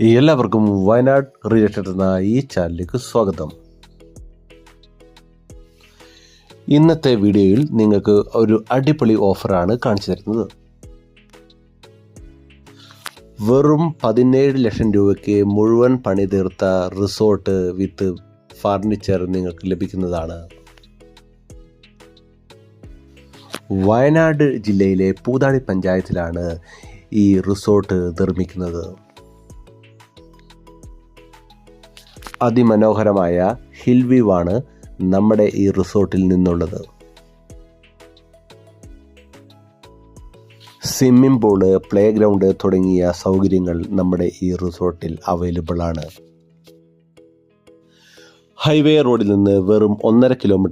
എല്ലാവർക്കും വയനാട് റിലേറ്റഡ് എന്ന ഈ ചാനലിലേക്ക് സ്വാഗതം. ഇന്നത്തെ വീഡിയോയിൽ നിങ്ങൾക്ക് ഒരു അടിപൊളി ഓഫറാണ് കാണിച്ചു തരുന്നത്. വെറും 17 ലക്ഷം രൂപയ്ക്ക് മുഴുവൻ പണി തീർത്ത റിസോർട്ട് വിത്ത് ഫർണിച്ചർ നിങ്ങൾക്ക് ലഭിക്കുന്നതാണ്. വയനാട് ജില്ലയിലെ പൂതാടി പഞ്ചായത്തിലാണ് ഈ റിസോർട്ട് നിർമ്മിക്കുന്നത്. അതിമനോഹരമായ ഹിൽ വ്യൂ ആണ് നമ്മുടെ ഈ റിസോർട്ടിൽ നിന്നുള്ളത്. സ്വിമ്മിംഗ് പൂള്, പ്ലേ ഗ്രൗണ്ട് തുടങ്ങിയ സൗകര്യങ്ങൾ നമ്മുടെ ഈ റിസോർട്ടിൽ അവൈലബിൾ ആണ്. ഹൈവേ റോഡിൽ നിന്ന് വെറും 1.5 കിലോമീറ്റർ